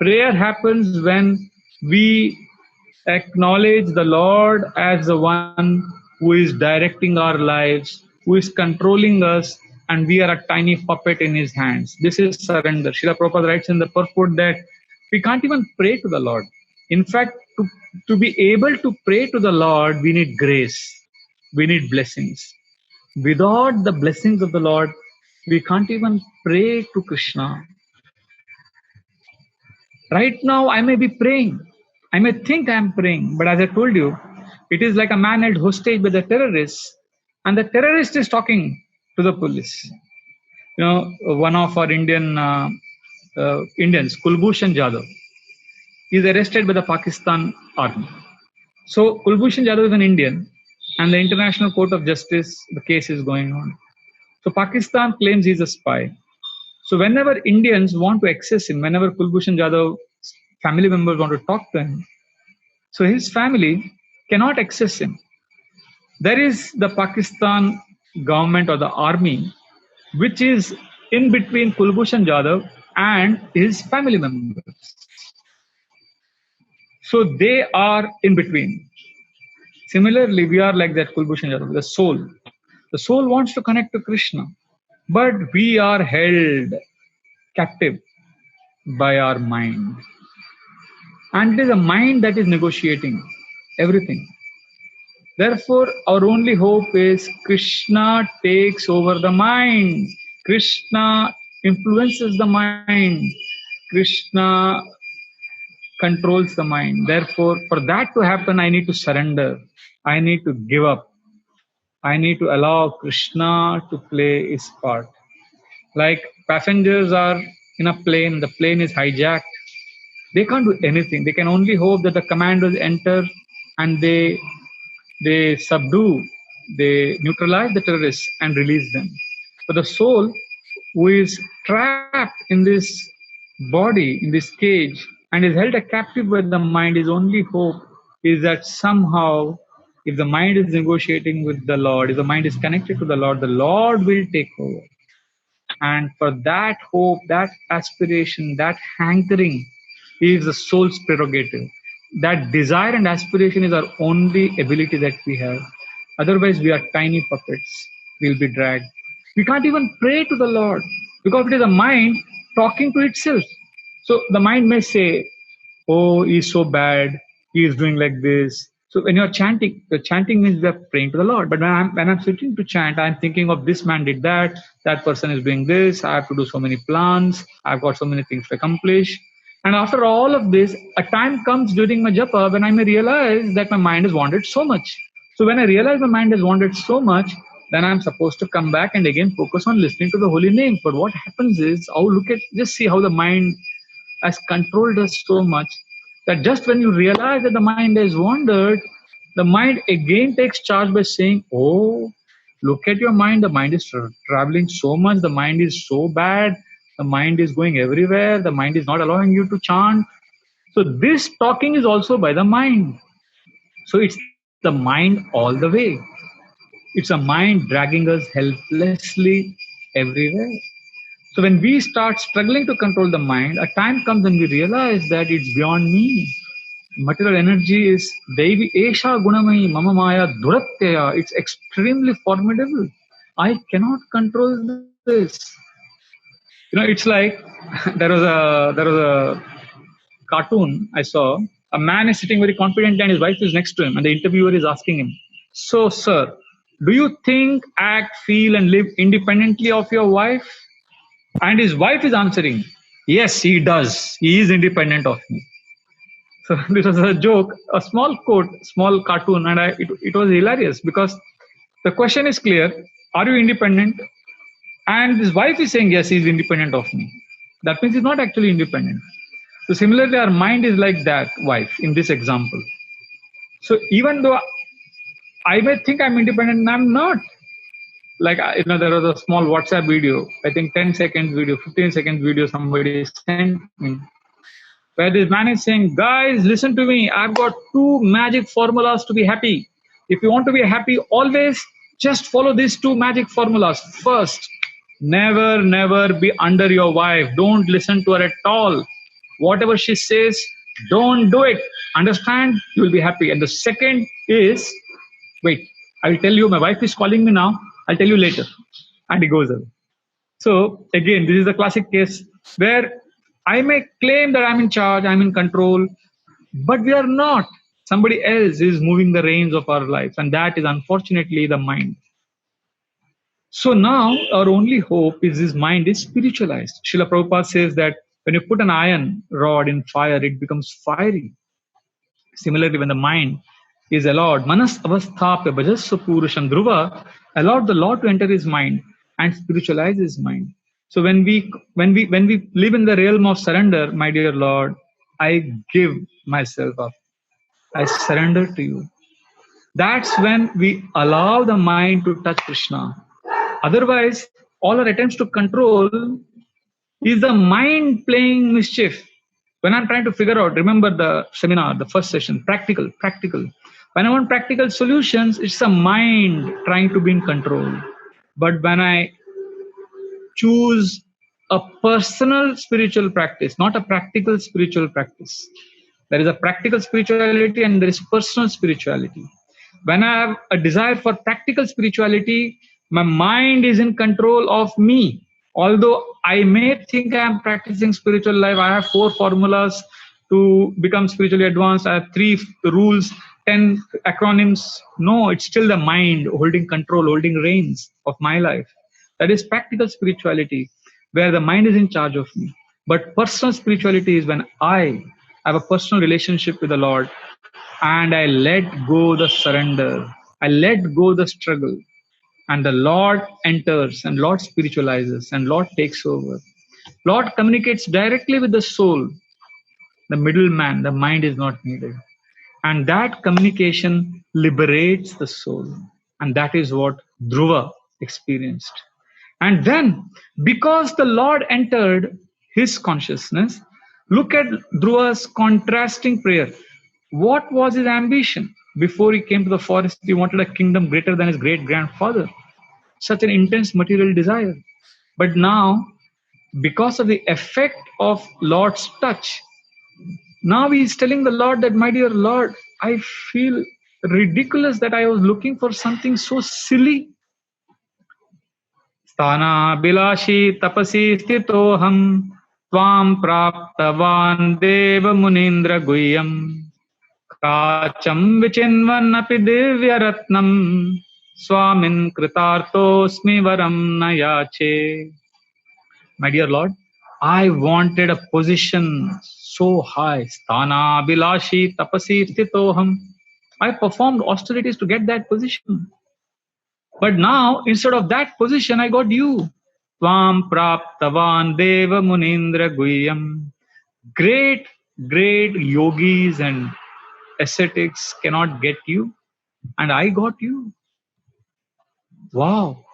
Prayer happens when we acknowledge the Lord as the one who is directing our lives, who is controlling us, and we are a tiny puppet in his hands. This is surrender. Srila Prabhupada writes in the purport that we can't even pray to the Lord. In fact, to be able to pray to the Lord, we need grace, we need blessings. Without the blessings of the Lord, we can't even pray to Krishna. Right now, I may be praying. I may think I am praying, but as I told you, it is like a man held hostage by the terrorists, and the terrorist is talking to the police. You know, one of our Indians, Kulbhushan Jadhav, is arrested by the Pakistan army. So Kulbhushan Jadhav is an Indian, and the International Court of Justice, the case is going on. So Pakistan claims he's a spy. So whenever Indians want to access him, whenever Kulbhushan Jadhav's family members want to talk to him, so his family cannot access him. There is the Pakistan government or the army, which is in between Kulbhushan Jadhav and his family members. So they are in between. Similarly, we are like that Kulbhushan Jadhav, the soul. The soul wants to connect to Krishna, but we are held captive by our mind. And it is a mind that is negotiating everything. Therefore, our only hope is Krishna takes over the mind. Krishna influences the mind. Krishna controls the mind. Therefore, for that to happen, I need to surrender. I need to give up. I need to allow Krishna to play his part. Like passengers are in a plane, the plane is hijacked. They can't do anything. They can only hope that the commandos enter and they subdue, they neutralize the terrorists and release them. But the soul, who is trapped in this body, in this cage, and is held a captive by the mind, his only hope is that somehow, if the mind is negotiating with the Lord, if the mind is connected to the Lord will take over. And for that hope, that aspiration, that hankering is the soul's prerogative. That desire and aspiration is our only ability that we have. Otherwise, we are tiny puppets. We'll be dragged. We can't even pray to the Lord because it is a mind talking to itself. So the mind may say, oh, he's so bad, he is doing like this. So when you're chanting, the chanting means we're praying to the Lord. But when I'm sitting to chant, I'm thinking of this man did that, that person is doing this, I have to do so many plans, I've got so many things to accomplish. And after all of this, a time comes during my japa when I may realize that my mind has wandered so much. So when I realize my mind has wandered so much, then I'm supposed to come back and again focus on listening to the holy name. But what happens is, oh, just see how the mind has controlled us so much that just when you realize that the mind has wandered, the mind again takes charge by saying, oh, look at your mind. The mind is traveling so much. The mind is so bad. The mind is going everywhere. The mind is not allowing you to chant. So this talking is also by the mind. So it's the mind all the way. It's a mind dragging us helplessly everywhere. So when we start struggling to control the mind, a time comes when we realize that it's beyond me. Material energy is Devi Esha Gunamai Mama Maya Duratyaya. It's extremely formidable. I cannot control this. It's like there was a cartoon I saw. A man is sitting very confident and his wife is next to him, and the interviewer is asking him, so, sir, do you think, act, feel, and live independently of your wife? And his wife is answering, yes, he does. He is independent of me. So this was a joke, a small quote, small cartoon, and it was hilarious because the question is clear: are you independent? And his wife is saying, yes, he's independent of me. That means he's not actually independent. So similarly, our mind is like that wife in this example. So even though I may think I'm independent, I'm not. Like, there was a small WhatsApp video, I think 10 seconds video, 15 seconds video somebody sent me, where this man is saying, guys, listen to me. I've got 2 magic formulas to be happy. If you want to be happy always, just follow these 2 magic formulas. First, never be under your wife. Don't listen to her at all. Whatever she says, don't do it. Understand? You will be happy. And the second is, wait, I will tell you, my wife is calling me now. I'll tell you later. And he goes away. So again, this is a classic case where I may claim that I'm in charge, I'm in control, but we are not. Somebody else is moving the reins of our lives, and that is unfortunately the mind. So now our only hope is this mind is spiritualized. Srila Prabhupada says that when you put an iron rod in fire, it becomes fiery. Similarly, when the mind is allowed, manas avasthapya bhajasya purusham dhruva, allowed the Lord to enter his mind and spiritualize his mind. So when we live in the realm of surrender, my dear Lord, I give myself up. I surrender to you. That's when we allow the mind to touch Krishna. Otherwise, all our attempts to control is the mind playing mischief. When I'm trying to figure out, remember the seminar, the first session, practical. When I want practical solutions, it's the mind trying to be in control. But when I choose a personal spiritual practice, not a practical spiritual practice, there is a practical spirituality and there is personal spirituality. When I have a desire for practical spirituality, my mind is in control of me. Although I may think I am practicing spiritual life, I have 4 formulas to become spiritually advanced, I have 3 rules, 10 acronyms. No, it's still the mind holding control, holding reins of my life. That is practical spirituality, where the mind is in charge of me. But personal spirituality is when I have a personal relationship with the Lord and I let go the surrender, I let go the struggle, and the Lord enters and Lord spiritualizes and Lord takes over. Lord communicates directly with the soul. The middleman, the mind is not needed. And that communication liberates the soul. And that is what Dhruva experienced. And then, because the Lord entered his consciousness, look at Dhruva's contrasting prayer. What was his ambition? Before he came to the forest, he wanted a kingdom greater than his great grandfather. Such an intense material desire. But now, because of the effect of Lord's touch, now he is telling the Lord that, my dear Lord, I feel ridiculous that I was looking for something so silly. Sthana bilashi tapasi stitoham Tvam praptavan deva munindra guhyam Kacham vichinvanapi divya ratnam Swamin kritartosmi varam nayache. My dear Lord, I wanted a position so high. Sthana bilashi tapasi stitoham. I performed austerities to get that position. But now, instead of that position, I got you. Tvam praptavan deva munindra guhyam. Great, great yogis and ascetics cannot get you, and I got you. Wow.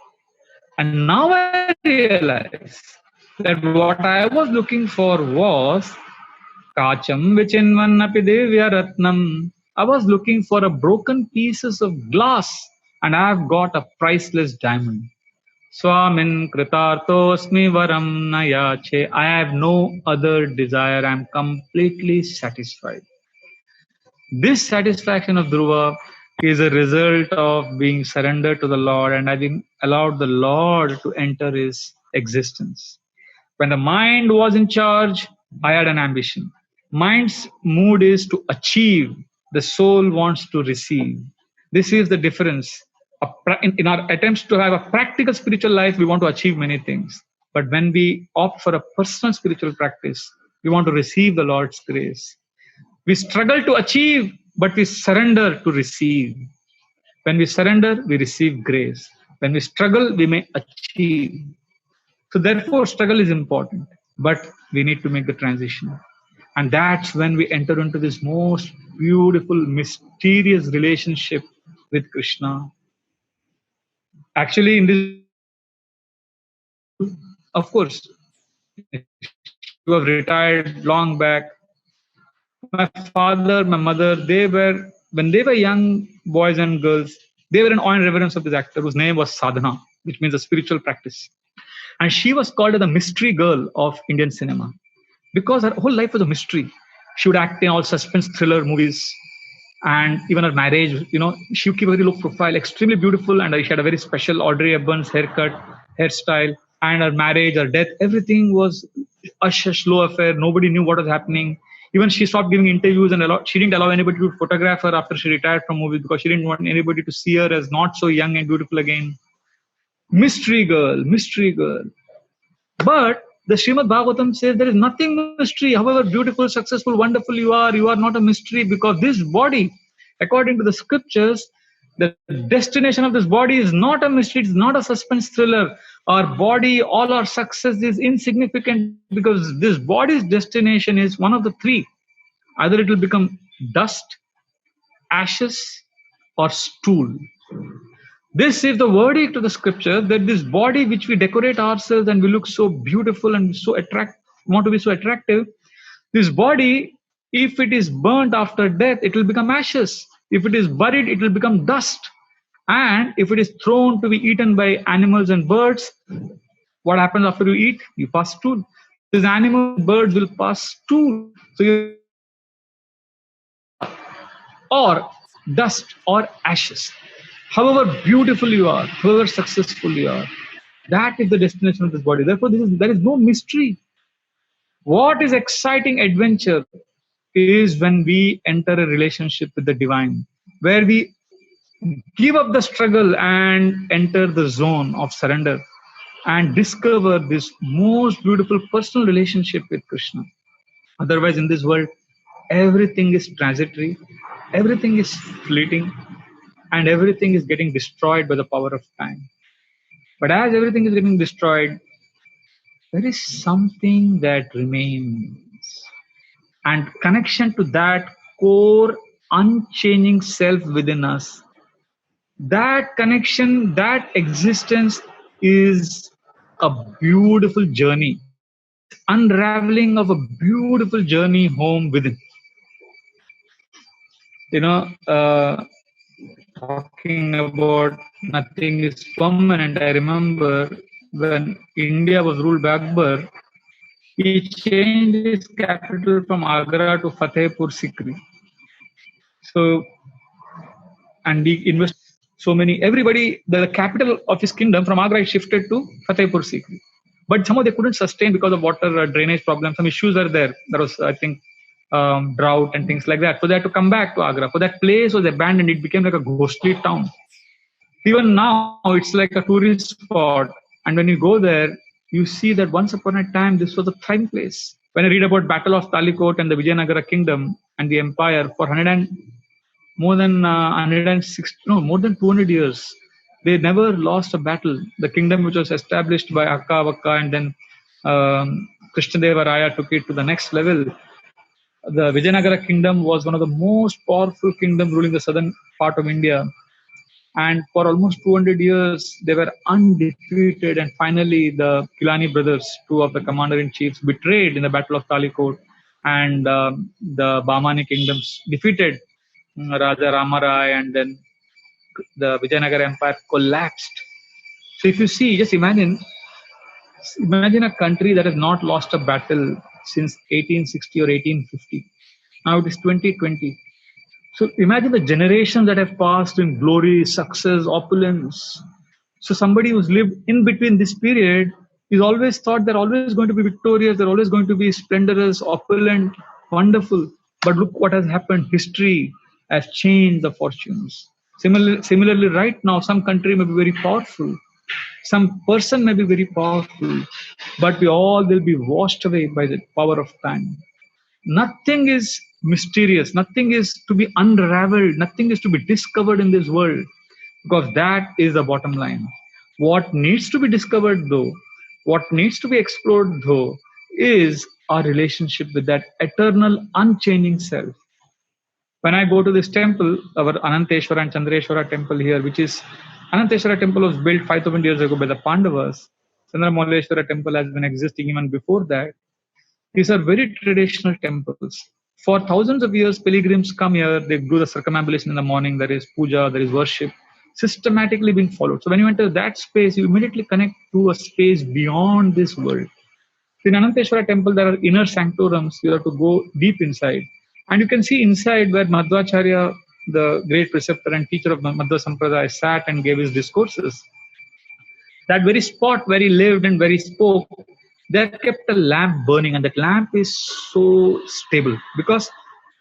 And now I realize that what I was looking for was Kacham vichinvannapi divya ratnam. I was looking for a broken pieces of glass, and I have got a priceless diamond. Swamin kritartosmi varam nayache. I have no other desire. I am completely satisfied. This satisfaction of Dhruva is a result of being surrendered to the Lord and having allowed the Lord to enter his existence. When the mind was in charge, I had an ambition. Mind's mood is to achieve, the soul wants to receive. This is the difference. In our attempts to have a practical spiritual life, we want to achieve many things. But when we opt for a personal spiritual practice, we want to receive the Lord's grace. We struggle to achieve, but we surrender to receive. When we surrender, we receive grace. When we struggle, we may achieve. So, therefore, struggle is important, but we need to make the transition. And that's when we enter into this most beautiful, mysterious relationship with Krishna. Actually, in this world, of course, you have retired long back. My father, my mother, when they were young boys and girls, they were in awe and reverence of this actor whose name was Sadhana, which means a spiritual practice. And she was called the mystery girl of Indian cinema because her whole life was a mystery. She would act in all suspense thriller movies, and even her marriage, she would keep a very low profile, extremely beautiful, and she had a very special Audrey Hepburn's haircut, hairstyle, and her marriage, her death, everything was hush hush, low affair. Nobody knew what was happening. Even she stopped giving interviews, and she didn't allow anybody to photograph her after she retired from movies because she didn't want anybody to see her as not so young and beautiful again. Mystery girl, mystery girl. But the Srimad Bhagavatam says there is nothing mystery. However beautiful, successful, wonderful you are not a mystery because this body, according to the scriptures, the destination of this body is not a mystery, it's not a suspense thriller. Our body, all our success is insignificant because this body's destination is one of the three. Either it will become dust, ashes, or stool. This is the verdict of the scripture that this body which we decorate ourselves and we look so beautiful and so want to be so attractive, this body, if it is burnt after death, it will become ashes. If it is buried, it will become dust. And if it is thrown to be eaten by animals and birds, what happens after you eat? You pass stool. These animals, birds will pass stool. So you or dust or ashes. However beautiful you are, however successful you are, that is the destination of this body. Therefore, there is no mystery. What is exciting adventure is when we enter a relationship with the divine, where we give up the struggle and enter the zone of surrender and discover this most beautiful personal relationship with Krishna. Otherwise, in this world, everything is transitory, everything is fleeting, and everything is getting destroyed by the power of time. But as everything is getting destroyed, there is something that remains. And connection to that core, unchanging self within us, that connection, that existence is a beautiful journey. It's unraveling of a beautiful journey home within. Talking about nothing is permanent. I remember when India was ruled by Akbar, he changed his capital from Agra to Fatehpur Sikri. So, and he invested so many, everybody, the capital of his kingdom from Agra shifted to Fatehpur Sikri. but somehow they couldn't sustain because of water drainage problems. Some issues are there. There was, I think, drought and things like that. So they had to come back to Agra. So that place was abandoned. It became like a ghostly town. Even now, it's like a tourist spot. And when you go there, you see that once upon a time, this was a thriving place. When I read about Battle of Talikot and the Vijayanagara kingdom and the empire for more than 106, no, more than 200 years, they never lost a battle. The kingdom which was established by Akka Vakka and then Krishnadeva Raya took it to the next level. The Vijayanagara kingdom was one of the most powerful kingdom ruling the southern part of India. And for almost 200 years, they were undefeated. And finally, the Gilani brothers, two of the commander-in-chiefs, betrayed in the Battle of Talikot. And the Bahmani kingdoms defeated Raja Ramarai, and then the Vijayanagara Empire collapsed. So if you see, just imagine a country that has not lost a battle since 1860 or 1850. Now it is 2020. So imagine the generations that have passed in glory, success, opulence. So somebody who's lived in between this period is always thought they're always going to be victorious, they're always going to be splendorous, opulent, wonderful. But look what has happened. History has changed the fortunes. Similarly, right now, some country may be very powerful. Some person may be very powerful, but we all will be washed away by the power of time. Nothing is mysterious, nothing is to be unraveled, nothing is to be discovered in this world, because that is the bottom line. What needs to be discovered, though, what needs to be explored, though, is our relationship with that eternal, unchanging self. When I go to this temple, our Ananteshwara and Chandreshwara temple here, which is Ananteshwara temple was built 5,000 years ago by the Pandavas. Chandramauleshwara temple has been existing even before that. These are very traditional temples. For thousands of years, pilgrims come here, they do the circumambulation in the morning, there is puja, there is worship, systematically being followed. So when you enter that space, you immediately connect to a space beyond this world. In Ananteshwara temple, there are inner sanctorums. You have to go deep inside. And you can see inside where Madhvacharya, the great preceptor and teacher of Madhva Sampradaya, sat and gave his discourses. That very spot where he lived and where he spoke, they have kept a lamp burning, and that lamp is so stable because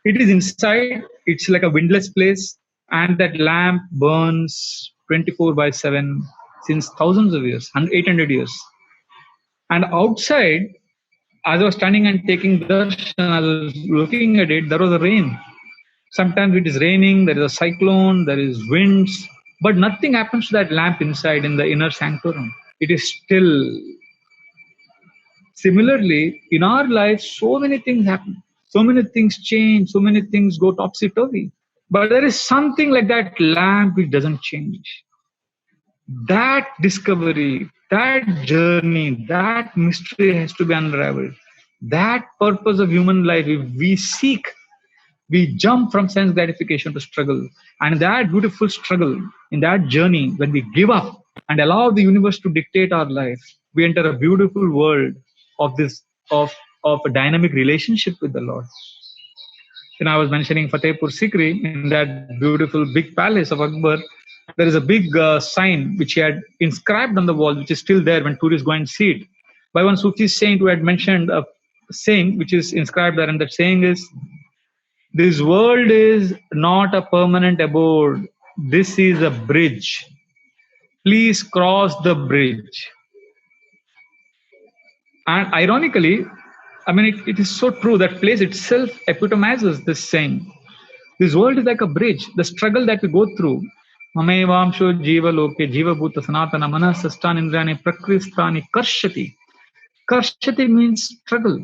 it is inside, it's like a windless place, and that lamp burns 24/7 since thousands of years, 800 years. And outside, as I was standing and taking darshan, I was looking at it, there was a rain. Sometimes it is raining, there is a cyclone, there is winds, but nothing happens to that lamp inside in the inner sanctorum. It is still. Similarly, in our life, so many things happen, so many things change, so many things go topsy-turvy. But there is something like that lamp which doesn't change. That discovery, that journey, that mystery has to be unraveled. That purpose of human life, if we seek, we jump from sense gratification to struggle. And that beautiful struggle, in that journey, when we give up and allow the universe to dictate our life, we enter a beautiful world of a dynamic relationship with the Lord. I was mentioning Fatehpur Sikri, in that beautiful big palace of Akbar, there is a big sign which he had inscribed on the wall, which is still there when tourists go and see it, by one Sufi saint who had mentioned a saying which is inscribed there, and that saying is, "This world is not a permanent abode. This is a bridge. Please cross the bridge." And ironically, it is so true. That place itself epitomizes this saying. This world is like a bridge. The struggle that we go through, Mamevamsho jiva loke jiva bhuta sanatana manasastan indrani prakristani karshati. Karshati means struggle.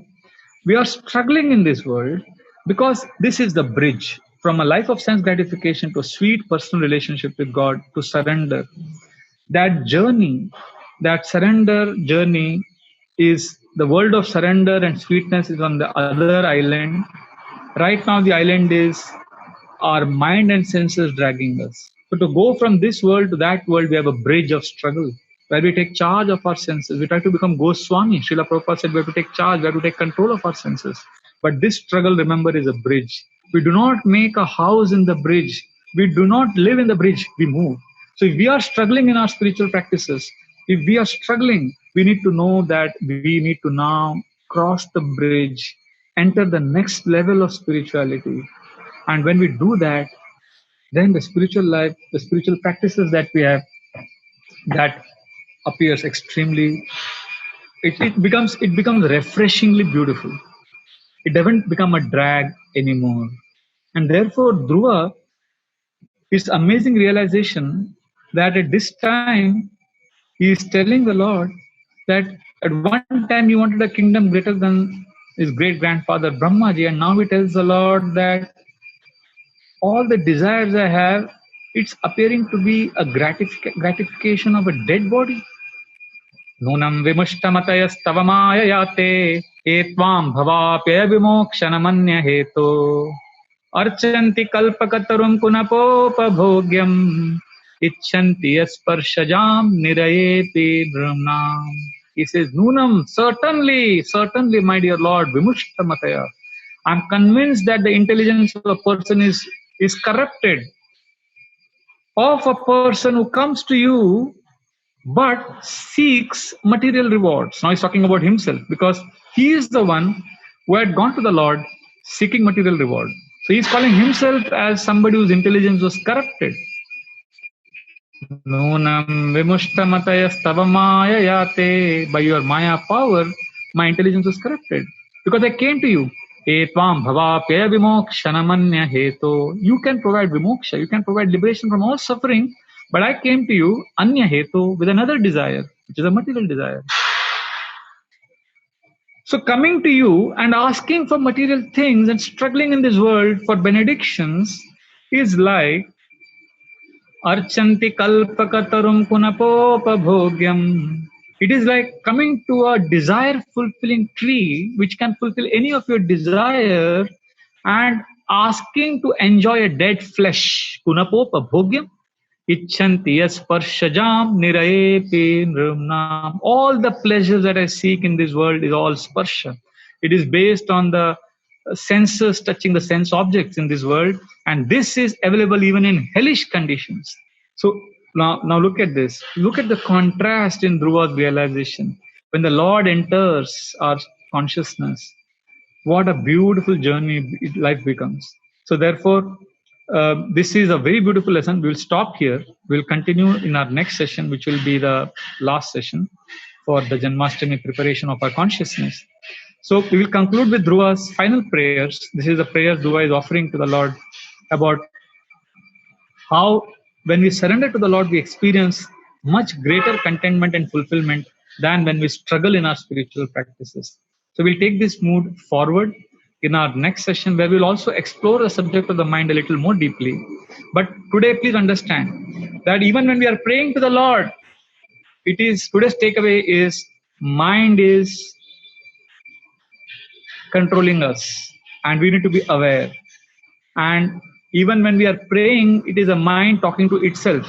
We are struggling in this world because this is the bridge from a life of sense gratification to a sweet personal relationship with God, to surrender. That journey, that surrender journey, is the world of surrender and sweetness is on the other island. Right now, the island is our mind and senses dragging us. But to go from this world to that world, we have a bridge of struggle where we take charge of our senses. We try to become Goswami. Srila Prabhupada said we have to take charge, we have to take control of our senses. But this struggle, remember, is a bridge. We do not make a house in the bridge. We do not live in the bridge, we move. So if we are struggling in our spiritual practices, if we are struggling we need to know that we need to now cross the bridge, enter the next level of spirituality. And when we do that, then the spiritual life, the spiritual practices that we have, that appears extremely, it becomes refreshingly beautiful. It doesn't become a drag anymore. And therefore, Dhruva, his amazing realization that at this time he is telling the Lord that at one time he wanted a kingdom greater than his great grandfather Brahmaji, and now he tells the Lord that all the desires I have, it's appearing to be a gratification of a dead body. Nunam vimushtamatayastava mayayate etvam bhavapya vimokshanamannya heto archanti kalpakatarum punapopabhogyam icchanti yasparshajam nirayepi brahmnam. He says, Nunam, certainly, my dear Lord, vimushtamataya. I'm convinced that the intelligence of a person is corrupted, of a person who comes to you but seeks material rewards. Now he's talking about himself because he is the one who had gone to the Lord seeking material reward. So he's calling himself as somebody whose intelligence was corrupted. Nunam vimushtamatayastava mayayate. By your maya power, my intelligence was corrupted. Because I came to you. Etvam bhavapya vimokshanamanya heto. You can provide vimoksha, you can provide liberation from all suffering, but I came to you anya heto, with another desire, which is a material desire. So coming to you and asking for material things and struggling in this world for benedictions is like Archanti kalpakatarum punapopabhogyam. It is like coming to a desire fulfilling tree which can fulfill any of your desire and asking to enjoy a dead flesh. Punapopabhogyam. Icchanti yasparshajam nirayepi nrumnam. All the pleasures that I seek in this world is all sparsha. It is based on the senses touching the sense objects in this world, and this is available even in hellish conditions. So now look at this. Look at the contrast in Dhruva's realization. When the Lord enters our consciousness, what a beautiful journey life becomes. So therefore, this is a very beautiful lesson. We'll stop here. We'll continue in our next session, which will be the last session for the Janmashtami preparation of our consciousness. So we will conclude with Dhruva's final prayers. This is the prayer Dhruva is offering to the Lord about how when we surrender to the Lord, we experience much greater contentment and fulfillment than when we struggle in our spiritual practices. So we'll take this mood forward in our next session, where we'll also explore the subject of the mind a little more deeply. But today, please understand that even when we are praying to the Lord, it is today's takeaway is mind is controlling us, and we need to be aware. And even when we are praying, it is a mind talking to itself,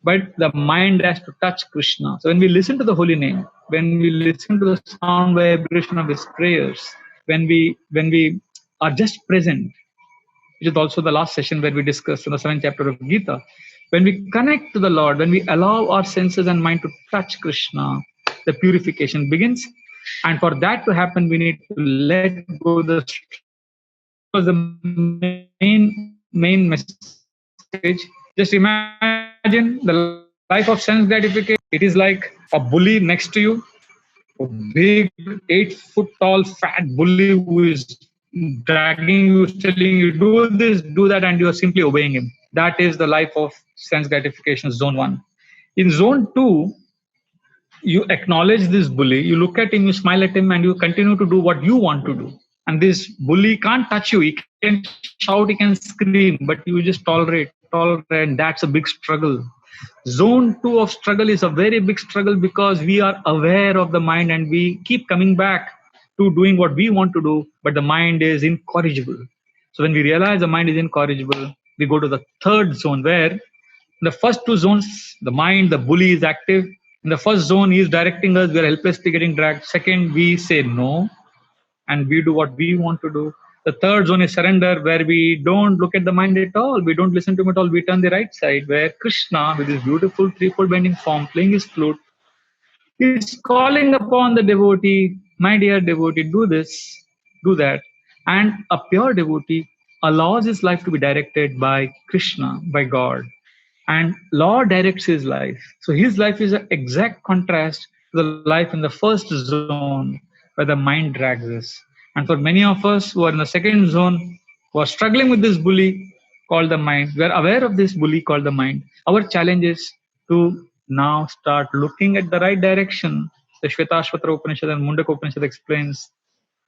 but the mind has to touch Krishna. So when we listen to the holy name, when we listen to the sound vibration of his prayers, when we are just present, which is also the last session where we discussed in the 7th chapter of Gita, when we connect to the Lord, when we allow our senses and mind to touch Krishna, the purification begins. And for that to happen, we need to let go the was the main message. Just imagine the life of sense gratification. It is like a bully next to you, a big 8-foot tall fat bully who is dragging you, telling you do this, do that, and you are simply obeying him. That is the life of sense gratification, zone 1. In zone 2, you acknowledge this bully, you look at him, you smile at him, and you continue to do what you want to do. And this bully can't touch you. He can shout, he can scream, but you just tolerate, and that's a big struggle. Zone 2 of struggle is a very big struggle because we are aware of the mind and we keep coming back to doing what we want to do, but the mind is incorrigible. So when we realize the mind is incorrigible, we go to the third zone where in the first 2 zones, the mind, the bully is active. In the first zone, he is directing us, we are helplessly getting dragged. Second, we say no, and we do what we want to do. The third zone is surrender, where we don't look at the mind at all. We don't listen to him at all. We turn the right side, where Krishna, with his beautiful threefold bending form, playing his flute, He's calling upon the devotee, my dear devotee, do this, do that. And a pure devotee allows his life to be directed by Krishna, by God. And Lord directs his life. So his life is an exact contrast to the life in the first zone where the mind drags us. And for many of us who are in the second zone, who are struggling with this bully called the mind, we are aware of this bully called the mind. Our challenge is to now start looking at the right direction. The Shvetashvatara Upanishad and Mundaka Upanishad explains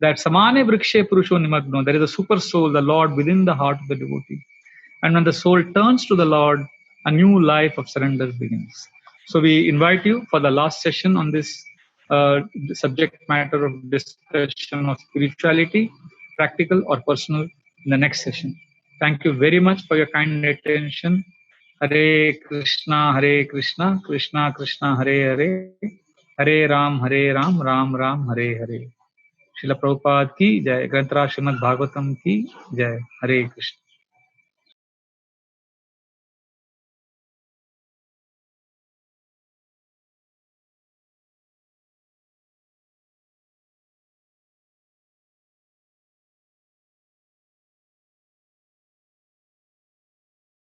that Samane Vrikshe Purusho Nimagno, there is a super soul, the Lord within the heart of the devotee. And when the soul turns to the Lord, a new life of surrender begins. So we invite you for the last session on this subject matter of discussion of spirituality, practical or personal, in the next session. Thank you very much for your kind attention. Hare Krishna, Krishna Krishna, Hare Hare, Hare Ram, Ram Hare Hare. Srila Prabhupada ki jai, Granthara Srimad Bhagavatam ki jai. Hare Krishna.